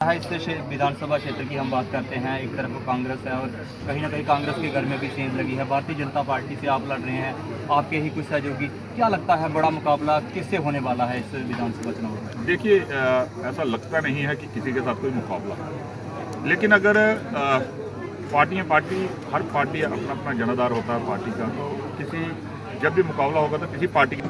इस विधानसभा क्षेत्र की हम बात करते हैं। एक तरफ कांग्रेस है और कहीं ना कहीं कांग्रेस के घर में भी सेंध लगी है। भारतीय जनता पार्टी से आप लड़ रहे हैं, आपके ही कुछ सहयोगी। क्या लगता है बड़ा मुकाबला किससे होने वाला है इस विधानसभा चुनाव में? देखिए, ऐसा लगता नहीं है कि किसी के साथ कोई मुकाबला है, लेकिन अगर हर पार्टी अपना अपना जनाधार होता है पार्टी का, तो जब भी मुकाबला होगा तो किसी पार्टी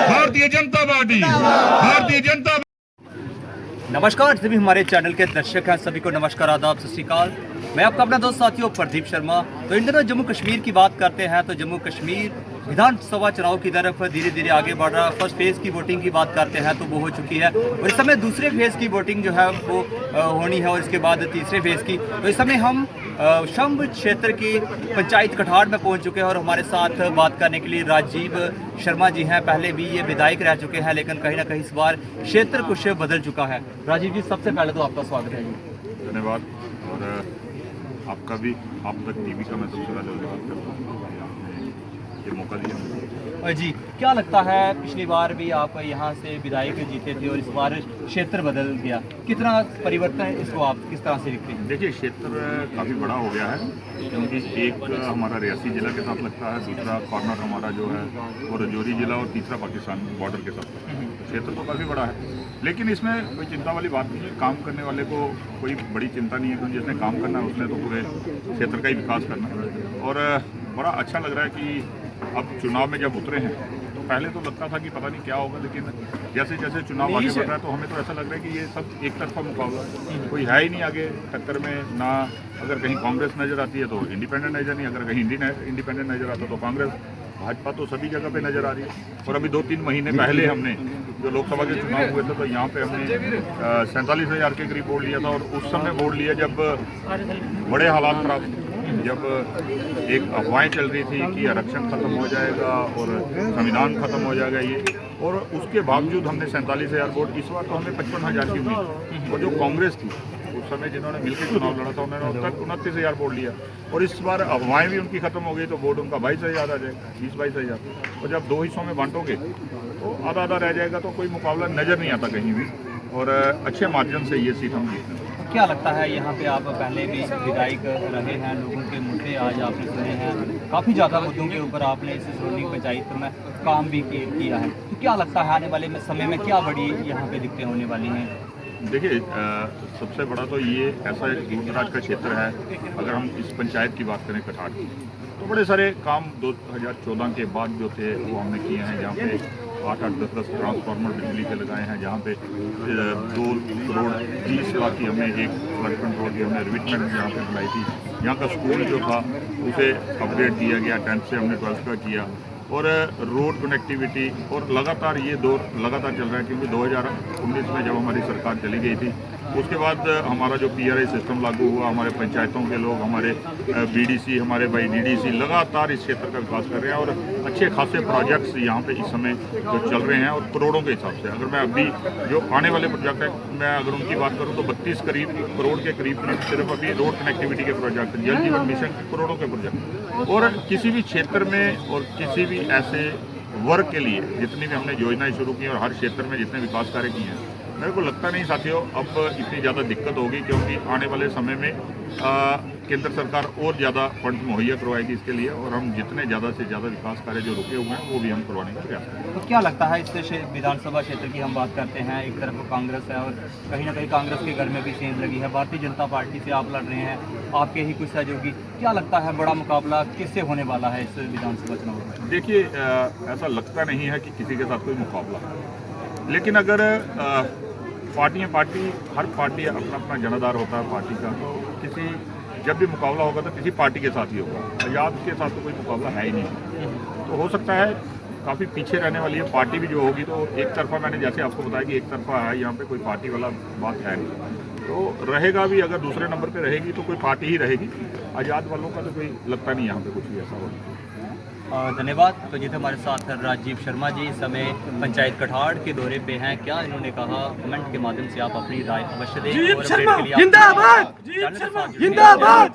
भारतीय जनता पार्टी नमस्कार, सभी हमारे चैनल के दर्शक हैं, सभी को नमस्कार, आदाब, सत श्री अकाल। मैं आपका अपना दोस्त साथियों प्रदीप शर्मा। तो इन दिनों जम्मू कश्मीर की बात करते हैं तो जम्मू कश्मीर विधानसभा चुनाव की तरफ धीरे धीरे आगे बढ़ रहा है। फर्स्ट फेज़ की वोटिंग की बात करते हैं तो वो हो चुकी है और इस समय दूसरे फेज़ की वोटिंग जो है वो होनी है और इसके बाद तीसरे फेज़ की। तो इस समय हम शंभ क्षेत्र की पंचायत कठाड़ में पहुंच चुके हैं और हमारे साथ बात करने के लिए राजीव शर्मा जी हैं। पहले भी ये विधायक रह चुके हैं, लेकिन कहीं ना कहीं इस बार क्षेत्र कुछ बदल चुका है। राजीव जी, सबसे पहले तो आपका स्वागत है जी। धन्यवाद। और आपका भी, आप तक टीवी का मैं सबसे पहले धन्यवाद करता हूँ, आपने ये मौका दिया जी। क्या लगता है, पिछली बार भी आप यहाँ से विधायक जीते थे और इस बार क्षेत्र बदल गया, कितना परिवर्तन है, इसको आप किस तरह से देखते हैं? देखिए, क्षेत्र काफ़ी बड़ा हो गया है, क्योंकि एक हमारा रियासी जिला के साथ लगता है, दूसरा कॉर्नर हमारा जो है वो रजौरी जिला और तीसरा पाकिस्तान बॉर्डर के साथ लगता है। क्षेत्र तो काफ़ी बड़ा है, लेकिन इसमें कोई चिंता वाली बात नहीं है। काम करने वाले को कोई बड़ी चिंता नहीं है, क्योंकि जिसने काम करना है उसने तो पूरे क्षेत्र का ही विकास करना है। और बड़ा अच्छा लग रहा है कि अब चुनाव में जब उतरे हैं तो पहले तो लगता था कि पता नहीं क्या होगा, लेकिन जैसे जैसे चुनाव आगे बढ़ रहा है तो हमें तो ऐसा लग रहा है कि ये सब एक तरफा मुकाबला है, कोई है ही नहीं आगे टक्कर में ना। अगर कहीं कांग्रेस नज़र आती है तो इंडिपेंडेंट नज़र नहीं, अगर कहीं इंडिपेंडेंट नज़र आता तो कांग्रेस, भाजपा तो सभी जगह पे नज़र आ रही है। और अभी 2-3 महीने पहले हमने जो लोकसभा के चुनाव हुए थे तो यहाँ पे हमने 47,000 के करीब वोट लिया था। और उस समय वोट लिया जब बड़े हालात खराब थे, जब एक अफवाहें चल रही थी कि आरक्षण खत्म हो जाएगा और संविधान खत्म हो जाएगा ये, और उसके बावजूद हमने 47,000 वोट। इस बार तो हमें 55,000 की उम्मीद। और जो कांग्रेस थी उस समय जिन्होंने मिलकर चुनाव लड़ा था उन्होंने अब तक 29,000 वोट लिया, और इस बार अफवाहें भी उनकी खत्म हो गई तो वोट उनका 22,000 आ जाएगा, 20-22,000। और जब 2 हिस्सों में बांटोगे तो आधा आधा रह जाएगा, तो कोई मुकाबला नज़र नहीं आता कहीं भी, और अच्छे मार्जिन से ये सीट हम जीतने। क्या लगता है, यहाँ पे आप पहले भी विधायक रहे हैं, लोगों के मुद्दे आज आपने सुने हैं, काफ़ी ज़्यादा मुद्दों के ऊपर आपने इस श्रोणी पंचायत में काम भी किया है, तो क्या लगता है आने वाले समय में क्या बड़ी यहाँ पे दिक्कतें होने वाली हैं? देखिए, सबसे बड़ा तो ये ऐसा एक दूर दराज का क्षेत्र है। अगर हम इस पंचायत की बात करें कठाड़ की, तो बड़े सारे काम 2014 के बाद जो थे वो हमने किए हैं। जहाँ पे 8-8, 10-10 ट्रांसफार्मर बिजली के लगाए हैं, जहाँ पे 2 करोड़ 30 लाख की हमने एक फ्लड कंट्रोल की हमने रिविटमेंट यहाँ पे बनाई थी। यहाँ का स्कूल जो था उसे अपग्रेड किया गया, 10th से हमने 12th का किया। और रोड कनेक्टिविटी, और लगातार ये दौर लगातार चल रहा है, क्योंकि 2019 में जब हमारी सरकार चली गई थी उसके बाद हमारा जो PRI सिस्टम लागू हुआ, हमारे पंचायतों के लोग, हमारे BDC, हमारे भाई DDC लगातार इस क्षेत्र का विकास कर रहे हैं। और अच्छे खासे प्रोजेक्ट्स यहाँ पे इस समय जो चल रहे हैं, और करोड़ों के हिसाब से। अगर मैं अभी जो आने वाले प्रोजेक्ट है, मैं अगर उनकी बात करूँ तो 32 करोड़ के करीब सिर्फ अभी रोड कनेक्टिविटी के प्रोजेक्ट, जल जीवन मिशन के करोड़ों के प्रोजेक्ट। और किसी भी क्षेत्र में और किसी भी ऐसे वर्ग के लिए जितनी भी हमने योजनाएं शुरू की और हर क्षेत्र में जितने विकास कार्य किए हैं, मेरे को लगता नहीं साथियों अब इतनी ज़्यादा दिक्कत होगी, क्योंकि आने वाले समय में केंद्र सरकार और ज़्यादा फंड मुहैया करवाएगी इसके लिए, और हम जितने ज़्यादा से ज़्यादा विकास कार्य जो रुके हुए हैं वो भी हम करवाने का प्रयास करेंगे। तो क्या लगता है, इस विधानसभा क्षेत्र की हम बात करते हैं, एक तरफ कांग्रेस है और कहीं ना कहीं कांग्रेस के घर में भी सेंध लगी है। भारतीय जनता पार्टी से आप लड़ रहे हैं, आपके ही कुछ सहयोगी। क्या लगता है बड़ा मुकाबला किससे होने वाला है इस विधानसभा चुनाव में? देखिए, ऐसा लगता नहीं है कि किसी के साथ कोई मुकाबला है, लेकिन अगर हर पार्टी अपना अपना जनाधार होता है पार्टी का, तो जब भी मुकाबला होगा तो किसी पार्टी के साथ ही होगा। आज़ाद के साथ तो कोई मुकाबला है ही नहीं। तो हो सकता है काफ़ी पीछे रहने वाली है। पार्टी भी जो होगी तो एक तरफा, मैंने जैसे आपको बताया कि एक तरफा है, यहाँ पे कोई पार्टी वाला बात है नहीं। तो रहेगा भी, अगर दूसरे नंबर पे रहेगी तो कोई पार्टी ही रहेगी। आज़ाद वालों का तो कोई लगता नहीं यहाँ पे कुछ भी ऐसा होगा। धन्यवाद। तो जिसे हमारे साथ राजीव शर्मा जी इस समय पंचायत कठाड़ के दौरे पे हैं, क्या इन्होंने कहा कमेंट के माध्यम से आप अपनी राय अवश्य दें। और अपडेट के लिए आप चैनल के साथ जुड़े रहें। जिंदाबाद।